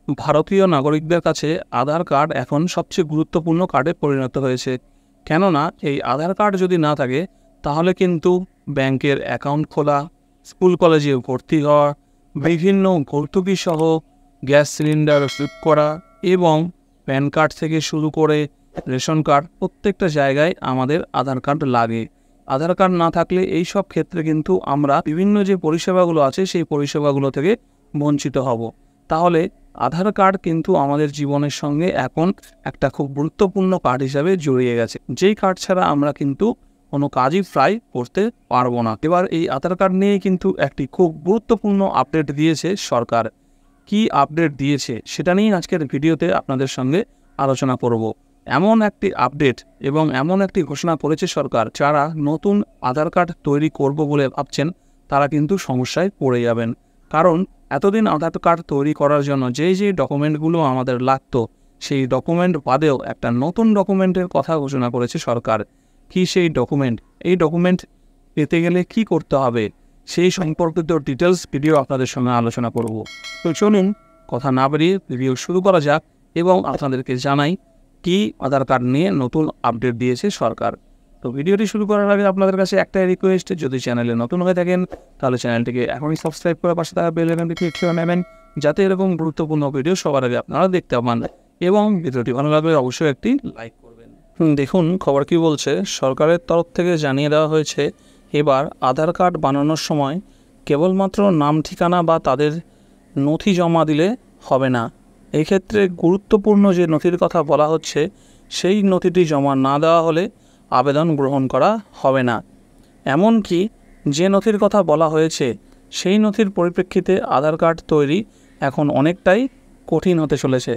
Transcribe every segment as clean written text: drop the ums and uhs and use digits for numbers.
ভারতীয় নাগরিকদের কাছে আধার কার্ড এখন সবচেয়ে গুরুত্বপূর্ণ কার্ডে পরিণত হয়েছে। কেননা এই আধার কার্ড যদি না থাকে তাহলে কিন্তু ব্যাংকের অ্যাকাউন্ট খোলা, স্কুল কলেজে ভর্তি হওয়া, বিভিন্ন ভর্তুকি সহ গ্যাস সিলিন্ডার বুক করা এবং প্যান কার্ড থেকে শুরু করে রেশন কার্ড প্রত্যেকটা জায়গায় আমাদের আধার কার্ড লাগে। আধার কার্ড না থাকলে এই সব ক্ষেত্রে কিন্তু আমরা বিভিন্ন যে পরিষেবাগুলো আছে সেই পরিষেবাগুলো থেকে বঞ্চিত হব। তাহলে আধার কার্ড কিন্তু আমাদের জীবনের সঙ্গে এখন একটা খুব গুরুত্বপূর্ণ কার্ড হিসাবে জড়িয়ে গেছে, যেই কার্ড ছাড়া আমরা কিন্তু কোনো কাজই প্রায় করতে পারবো না। এবার এই আধার কার্ড নিয়ে কিন্তু একটি খুব গুরুত্বপূর্ণ আপডেট দিয়েছে সরকার। কি আপডেট দিয়েছে সেটা নিয়ে আজকের ভিডিওতে আপনাদের সঙ্গে আলোচনা করব। এমন একটি আপডেট এবং এমন একটি ঘোষণা করেছে সরকার, যারা নতুন আধার কার্ড তৈরি করব বলে ভাবছেন তারা কিন্তু সমস্যায় পড়ে যাবেন। কারণ এতদিন আধার কার্ড তৈরি করার জন্য যে ডকুমেন্টগুলো আমাদের লাগতো সেই ডকুমেন্ট বাদেও একটা নতুন ডকুমেন্টের কথা ঘোষণা করেছে সরকার। কি সেই ডকুমেন্ট? এই ডকুমেন্ট পেতে গেলে কি করতে হবে সেই সম্পর্কিত ডিটেলস ভিডিও আপনাদের সঙ্গে আলোচনা করব। তো চলুন কথা না বাড়িয়ে ভিডিও শুরু করা যাক এবং আপনাদেরকে জানাই কি আধার কার্ড নিয়ে নতুন আপডেট দিয়েছে সরকার। তো ভিডিওটি শুরু করার আগে আপনাদের কাছে একটাই রিকোয়েস্ট, যদি চ্যানেলে নতুন হয়ে থাকেন তাহলে চ্যানেলটিকে এখনই সাবস্ক্রাইব করে পাশে থাকা বেল আইকনটি ক্লিক করে নেবেন, যাতে এরকম গুরুত্বপূর্ণ ভিডিও সবার আগে আপনারা দেখতে পান। এবং ভিডিওটি ভালো লাগলে অবশ্যই একটি লাইক করবেন। দেখুন খবর কি বলছে। সরকারের তরফ থেকে জানিয়ে দেওয়া হয়েছে এবার আধার কার্ড বানানোর সময় কেবলমাত্র নাম ঠিকানা বা তাদের নথি জমা দিলে হবে না। এই ক্ষেত্রে গুরুত্বপূর্ণ যে নথির কথা বলা হচ্ছে সেই নথিটি জমা না দেওয়া হলে আবেদন গ্রহণ করা হবে না। এমনকি যে নথির কথা বলা হয়েছে সেই নথির পরিপ্রেক্ষিতে আধার কার্ড তৈরি এখন অনেকটাই কঠিন হতে চলেছে।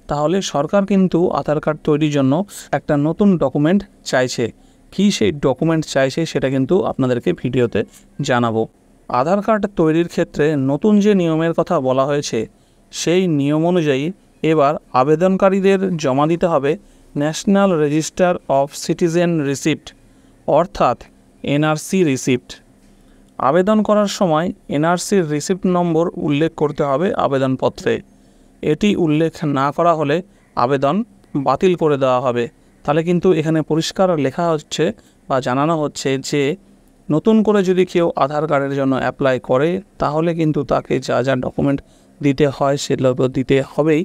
তাহলে সরকার কিন্তু আধার কার্ড তৈরির জন্য একটা নতুন ডকুমেন্ট চাইছে। কি সেই ডকুমেন্ট চাইছে সেটা কিন্তু আপনাদেরকে ভিডিওতে জানাবো। আধার কার্ড তৈরির ক্ষেত্রে নতুন যে নিয়মের কথা বলা হয়েছে সেই নিয়ম অনুযায়ী এবার আবেদনকারীদের জমা দিতে হবে national register of citizen receipt, অর্থাৎ এনআরসি রিসিপ্ট। আবেদন করার সময় এনআরসির রিসিপ্ট নম্বর উল্লেখ করতে হবে আবেদনপত্রে। এটি উল্লেখ না করা হলে আবেদন বাতিল করে দেওয়া হবে। তাহলে কিন্তু এখানে পরিষ্কার লেখা হচ্ছে বা জানানো হচ্ছে যে নতুন করে যদি কেউ আধার কার্ডের জন্য অ্যাপ্লাই করে তাহলে কিন্তু তাকে যা যা ডকুমেন্ট দিতে হয় সেগুলো দিতে হবেই,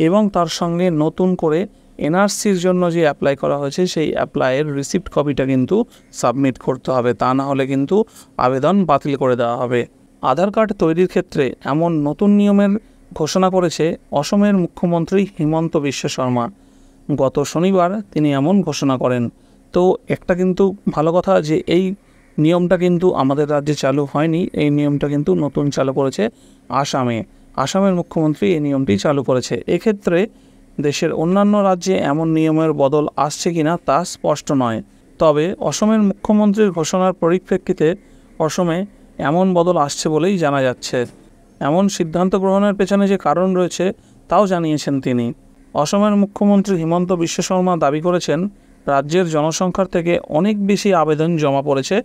এবং তার সঙ্গে নতুন করে এনআরসির জন্য যে অ্যাপ্লাই করা হয়েছে সেই অ্যাপ্লাইয়ের রিসিপ্ট কপিটা কিন্তু সাবমিট করতে হবে। তা না হলে কিন্তু আবেদন বাতিল করে দেওয়া হবে। আধার কার্ড তৈরির ক্ষেত্রে এমন নতুন নিয়মের ঘোষণা করেছে অসমের মুখ্যমন্ত্রী হিমন্ত বিশ্ব শর্মা। গত শনিবার তিনি এমন ঘোষণা করেন। তো একটা কিন্তু ভালো কথা যে এই নিয়মটা কিন্তু আমাদের রাজ্যে চালু হয়নি, এই নিয়মটা কিন্তু নতুন চালু করেছে আসামের মুখ্যমন্ত্রী এই নিয়মটি চালু করেছে। এক্ষেত্রে দেশের অন্যান্য রাজ্যে এমন নিয়মের বদল আসছে কিনা তা স্পষ্ট নয়। তবে অসমের মুখ্যমন্ত্রীর ঘোষণার পরিপ্রেক্ষিতে অসমে এমন বদল আসছে বলেই জানা যাচ্ছে। এমন সিদ্ধান্ত গ্রহণের পেছনে যে কারণ রয়েছে তাও জানিয়েছেন তিনি। অসমের মুখ্যমন্ত্রী হিমন্ত বিশ্ব শর্মা দাবি করেছেন রাজ্যের জনসংখ্যার থেকে অনেক বেশি আবেদন জমা পড়েছে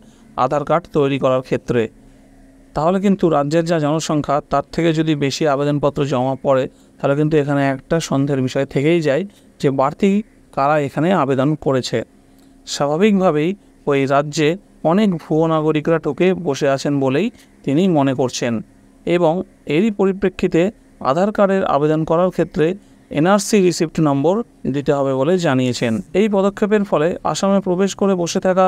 আধার কার্ড তৈরি করার ক্ষেত্রে। তাহলে কিন্তু রাজ্যের যা জনসংখ্যা তার থেকে যদি বেশি আবেদনপত্র জমা পড়ে তাহলে কিন্তু এখানে একটা সন্দেহের বিষয় থেকেই যায় যে বাড়তি কারা এখানে আবেদন করেছে। স্বাভাবিকভাবেই ওই রাজ্যে অনেক ভুয়ো নাগরিকরা ঢুকে বসে আছেন বলেই তিনি মনে করছেন, এবং এরই পরিপ্রেক্ষিতে আধার কার্ডের আবেদন করার ক্ষেত্রে এনআরসি রিসিপ্ট নম্বর দিতে হবে বলে জানিয়েছেন। এই পদক্ষেপের ফলে আসামে প্রবেশ করে বসে থাকা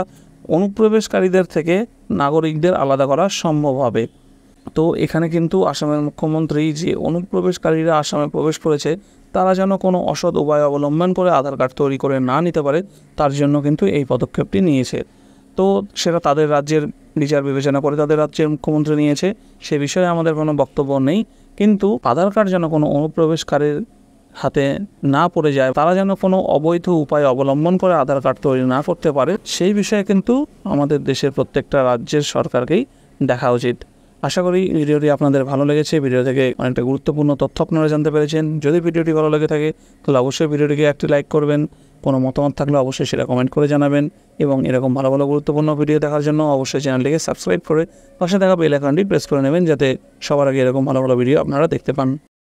অনুপ্রবেশকারীদের থেকে নাগরিকদের আলাদা করা সম্ভব হবে। তো এখানে কিন্তু আসামের মুখ্যমন্ত্রী যে অনুপ্রবেশকারীরা আসামে প্রবেশ করেছে তারা যেন কোনো অসৎ উপায় অবলম্বন করে আধার কার্ড তৈরি করে না নিতে পারে তার জন্য কিন্তু এই পদক্ষেপটি নিয়েছে। তো সেটা তাদের রাজ্যের বিচার বিবেচনা করে তাদের রাজ্যের মুখ্যমন্ত্রী নিয়েছে, সে বিষয়ে আমাদের কোনো বক্তব্য নেই। কিন্তু আধার কার্ড যেন কোনো অনুপ্রবেশকারীর হাতে না পড়ে যায়, তারা যেন কোনো অবৈধ উপায় অবলম্বন করে আধার কার্ড তৈরি না করতে পারে, সেই বিষয়ে কিন্তু আমাদের দেশের প্রত্যেকটা রাজ্যের সরকারকেই দেখা উচিত। আশা করি ভিডিওটি আপনাদের ভালো লেগেছে। ভিডিও থেকে অনেকটা গুরুত্বপূর্ণ তথ্য আপনারা জানতে পেরেছেন। যদি ভিডিওটি ভালো লেগে থাকে তাহলে অবশ্যই ভিডিওটিকে একটি লাইক করবেন। কোনো মতামত থাকলে অবশ্যই সেটা কমেন্ট করে জানাবেন, এবং এরকম ভালো ভালো গুরুত্বপূর্ণ ভিডিও দেখার জন্য অবশ্যই চ্যানেলটিকে সাবস্ক্রাইব করে পাশে থাকা বেল আইকনটি প্রেস করে নেবেন, যাতে সবার আগে এরকম ভালো ভালো ভিডিও আপনারা দেখতে পান।